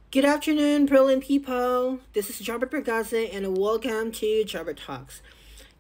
Good afternoon, brilliant people. This is Jabber Pergaze and welcome to Jabber Talks.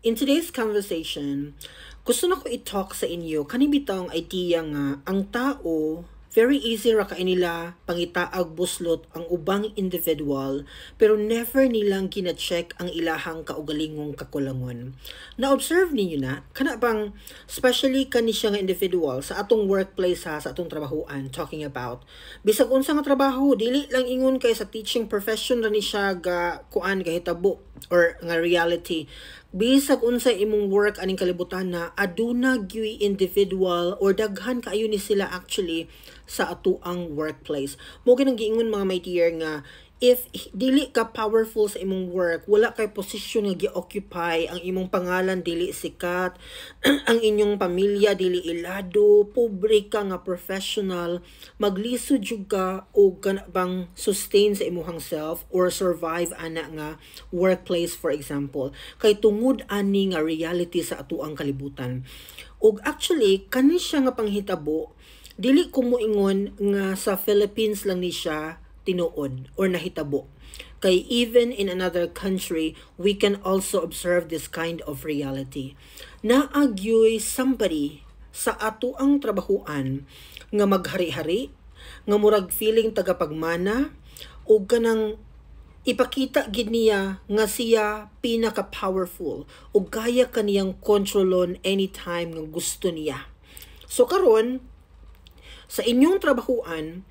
In today's conversation, gusto na ko i-talk sa inyo kanibitang idea nga ang tao very easy ra kay nila pangitaag buslot ang ubang individual pero never nilang gina-check ang ilahang kaugalingong kakulangon. Na-observe ninyo na kana bang especially kani siya nga individual sa atong workplace sa atong trabahoan talking about bisag unsa nga trabaho dili lang ingon kay sa teaching profession ra ni siya ga kuan kahitabo or nga reality bisag unsay imong work aning kalibutan na aduna gyud individual or daghan kaayo ni sila actually sa atuang workplace. Mo ginang giingon mga my dear nga if dili ka powerful sa imong work, wala kay posisyon nga gi-occupy, ang imong pangalan dili sikat, ang inyong pamilya dili ilado, pobre ka nga professional, maglisod jud ka o bang sustain sa imong self or survive ana nga workplace for example. Kay tungod ani nga reality sa atuang kalibutan. Og actually kani siya nga panghitabo dili ko moingon nga sa Philippines lang ni siya tinuod or nahitabo. Kay even in another country, we can also observe this kind of reality. Naagyoy somebody sa ato ang trabahuan nga maghari-hari, nga murag feeling tagapagmana, o kanang ipakita gid niya nga siya pinaka-powerful o gaya kaniyang kontrolon anytime nga gusto niya. So karon sa inyong trabahuan,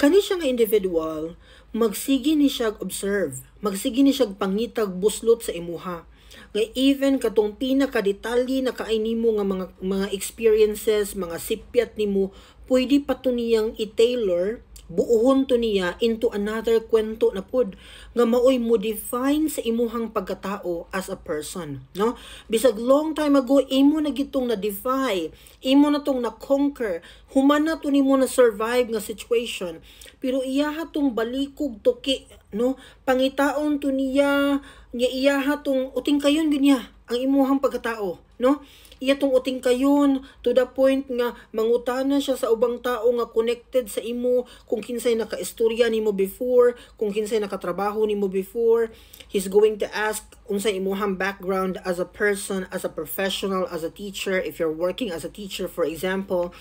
kani siya nga individual, magsige ni siya observe, magsige ni siya pangitag buslot sa imuha. Nga even katong pinaka-detalye na kaay nimo nga mga experiences, mga sipyat nimo, pwede pa to niyang i-tailor, buuhon to niya into another kwento na pod nga maoy mo define sa imuhang pagkatao as a person, no? Bisag long time ago imo na gitong na defy, imo na tong na conquer, human na to nimo na survive nga situation, pero iyaha tong balikog tuki, no? Pangitaon to niya nga iyaha tong uting kayon ginya ang imuhang pagkatao, no? Iya tong uting kayon to the point nga mangutana siya sa ubang tao nga connected sa imo kung kinsay nakaistorya nimo before, kung kinsay nakatrabaho nimo before. He's going to ask unsay imuhang background as a person, as a professional, as a teacher, if you're working as a teacher for example.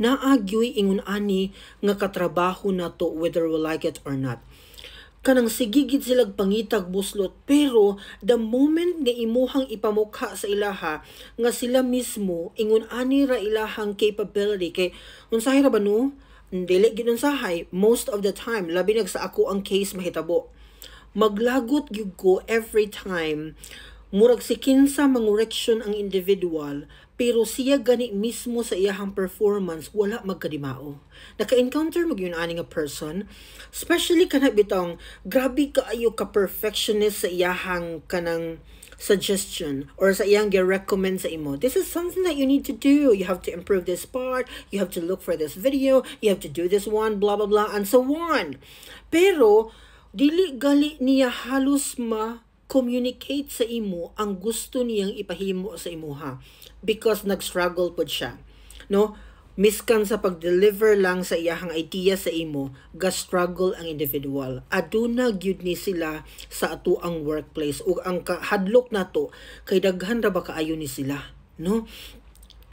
Naagyoy ingon ani nga katrabaho na to whether we like it or not. Kanang sigigid silag pangitag buslot pero the moment nga imuhang ipamukha sa ilaha nga sila mismo ingon ani ra ilahang capability kay unsahay ra ba no dili gid unsahay most of the time labi nag sa ako ang case mahitabo maglagot gyud ko every time murag si kinsa mangoreksyon ang individual pero siya gani mismo sa iyahang performance wala magkadimao. Naka-encounter mo yun ani nga person, especially kana bitong grabe kaayo ka perfectionist sa iyahang kanang suggestion or sa iyang gi-recommend sa imo. This is something that you need to do. You have to improve this part, you have to look for this video, you have to do this one, blah blah blah and so on. Pero dili gali niya halos communicate sa imo ang gusto niyang ipahimo sa imuha because nag-struggle pod siya, no? Miskan sa pag-deliver lang sa iyahang idea sa imo, ga-struggle ang individual. Aduna gyud ni sila sa ato ang workplace ug ang hadlok nato kay daghan ra ba kaayo ni sila, no?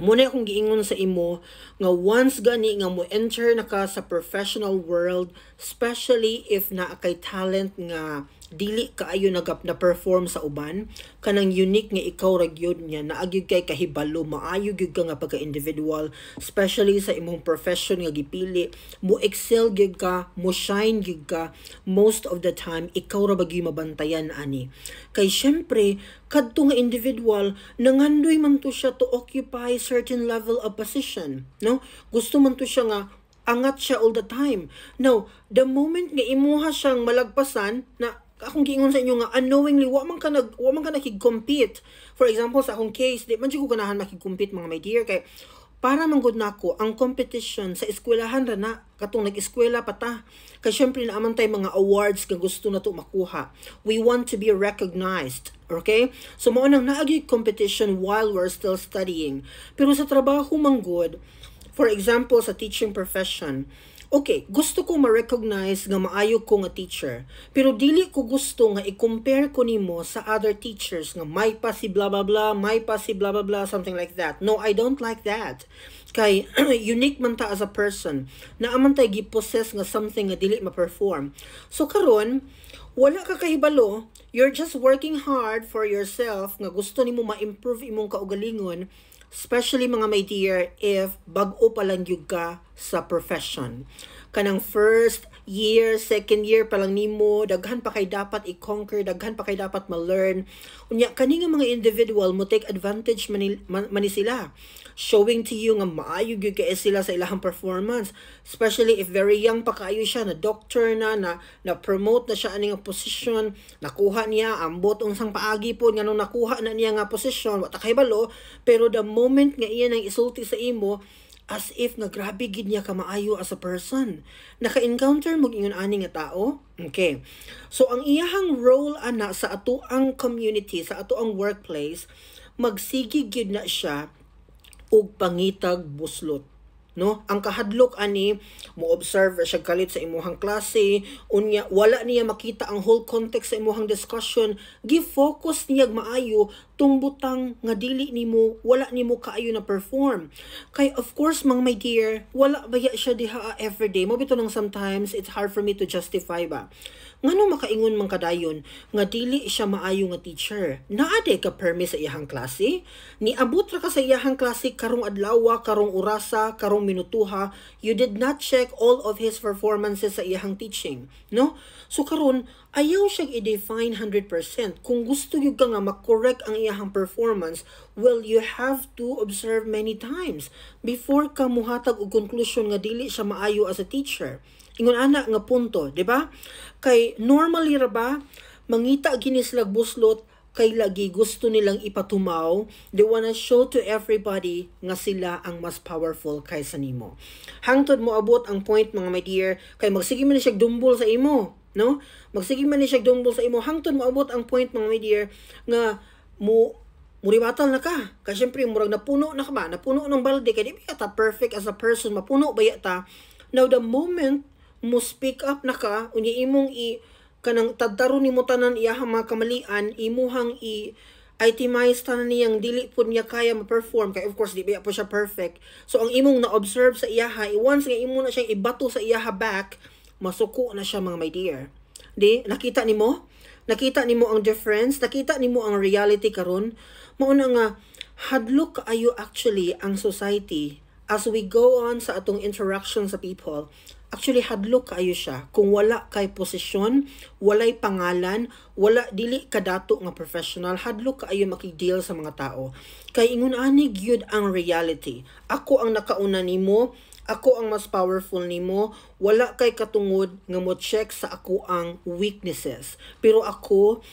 Muna akong giingon sa imo nga once gani nga mo enter na ka sa professional world, especially if naa kay talent nga dili kaayo na perform sa uban, kanang unique nga ikaw ra gyud niya naagyud kay kahibalo, maayo gyud ka nga pagka-individual, especially sa imong profession nga gipili, mo excel gyud ka, mo shine gyud ka, most of the time ikaw ra bagyo mabantayan ani. Kay syempre kadto nga individual nangandoy man to siya to occupy certain level of position, no? Gusto man to siya nga angat siya all the time. Now, the moment nga imuha siyang malagpasan na akong giingon sa inyo nga unknowingly wa man ka nakig-compete. For example sa akong case, di man jud ko ganahan makig-compete mga my dear kay para manggod nako ang competition sa eskwelahan ra na katong nag-eskwela pa ta. Kay syempre naaman tay mga awards nga gusto nato makuha. We want to be recognized. Okay? So mao nang naagi competition while we're still studying. Pero sa trabaho manggod, for example sa teaching profession, Okay, gusto ko ma-recognize nga maayo ko nga teacher, pero dili ko gusto nga i-compare ko nimo sa other teachers nga may pa si blah blah blah, may pa si blah blah blah, something like that. No, I don't like that. Kay unique man ta as a person, na aman tay gi-possess nga something nga dili ma-perform. So karon, wala ka kahibalo, you're just working hard for yourself nga gusto nimo ma-improve imong kaugalingon, especially mga my dear, if bag-o pa lang yun ka sa profession. Kanang first year, second year pa lang nimo, daghan pa kay dapat i-conquer, daghan pa kay dapat ma-learn. Unya, kani nga mga individual mo take advantage man sila. Showing to you nga maayo gyud kay sila sa ilahang performance, especially if very young pa kaayo siya, na doctor na promote na siya ani nga position, nakuha niya ambot unsang paagi po nga nung nakuha na niya nga position, wa ta kahibalo, pero the moment nga iya nang isulti sa imo, as if nga grabe gid niya ka maayo as a person. Naka-encounter mo ingon ani nga tao? Okay. So ang iyahang role ana sa atoang community, sa atoang workplace, magsigi gyud na siya og pangitag buslot, no? Ang kahadlok ani mo observe siya kalit sa imuhang klase, unya wala niya makita ang whole context sa imuhang discussion, give focus niya maayo tung butang nga dili nimo, wala nimo kaayo na perform. Kay of course mang my dear, wala baya siya diha everyday. Mo bitaw nang sometimes it's hard for me to justify ba. Ngano makaingon man kadayon nga dili siya maayo nga teacher? Naade ka permi sa iyahang klase? Niabot ra ka sa iyahang klase karong adlaw, karong orasa, karong minutuha, you did not check all of his performances sa iyahang teaching, no? So karon ayaw siyang i-define 100%. Kung gusto gyud ka nga ma-correct ang iyahang performance, well, you have to observe many times before ka muhatag og conclusion nga dili siya maayo as a teacher. Ingon ana nga punto, di ba? Kay normally ra ba mangita gini sila buslot kay lagi gusto nilang ipatumaw, they wanna show to everybody nga sila ang mas powerful kaysa nimo. Hangtod mo abot ang point mga my dear, kay magsige man siya dumbol sa imo, no? Magsige man siya dumbol sa imo, hangtod mo abot ang point mga my dear nga muribatal na ka. Kaya syempre murag napuno na ka ba? Napuno ng balde kay di ba ta perfect as a person, mapuno ba ta? Now the moment mo speak up na ka, unya imong kanang tadtaro nimo tanan iyahang mga kamalian, imuhang itemize tanan niyang dili pud niya kaya ma-perform, kay of course di ba po siya perfect. So ang imong na-observe sa iyaha, once nga imo na siyang ibato sa iyaha back, masuko na siya mga my dear. Di nakita nimo? Nakita nimo ang difference, nakita nimo ang reality karon. Mao na nga hadlok kaayo actually ang society as we go on sa atong interaction sa people. Actually, hadlok kaayo siya kung wala kay posisyon, walay pangalan, wala dili kadato nga professional, hadlok kaayo makideal sa mga tao. Kay ingon ani gyud ang reality. Ako ang nakauna nimo, ako ang mas powerful nimo, wala kay katungod nga mo check sa ako ang weaknesses. Pero ako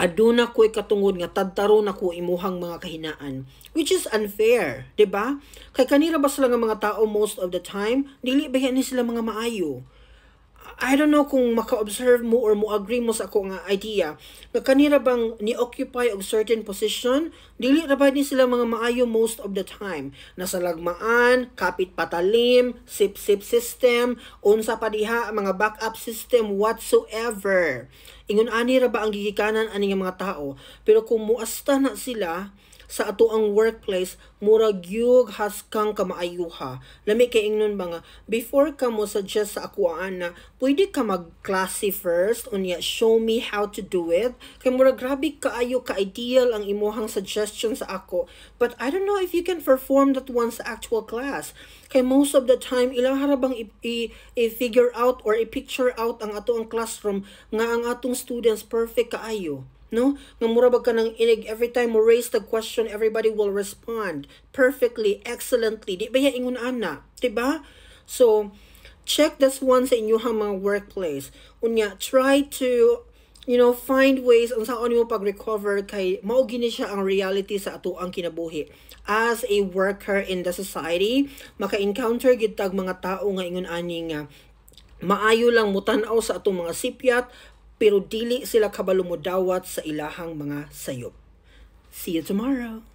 aduna ko'y katungod nga tadtaro na ko imuhang mga kahinaan, which is unfair, di ba? Kay kanira ba sila nga mga tao most of the time, dili ba yan sila mga maayo? I don't know kung maka-observe mo or mo agree mo sa ako nga idea nga kanira bang ni-occupy og certain position, dili ra ba ni sila mga maayo most of the time. Nasa lagmaan, kapit patalim, sip-sip system, unsa pa diha mga backup system whatsoever. Ingon ani ra ba ang gigikanan ani nga mga tao? Pero kung muasta na sila sa ato ang workplace, murag yug haskang ka maayuha. Lami kay ingnon ba nga, before ka mo suggest sa ako ana, pwede ka mag-klase first, unya show me how to do it. Kay murag grabe kaayo ka-ideal ang imuhang suggestion sa ako. But I don't know if you can perform that one sa actual class. Kay most of the time, ilang harabang i-figure out or i-picture out ang ato ang classroom nga ang atong students perfect kaayo. No? Nga murabag ka ng inig, every time mo raise the question, everybody will respond perfectly, excellently. Di ba ya ingon ana? Diba? So, check this one sa inyong mga workplace. Unya, try to, find ways on saan mo pag-recover kay mao gini siya ang reality sa ato ang kinabuhi. As a worker in the society, maka-encounter gid tag mga tao nga ingon ani nga maayo lang mutan-aw sa atong mga sipyat, pero dili sila kabalo mo dawat sa ilahang mga sayop. See you tomorrow.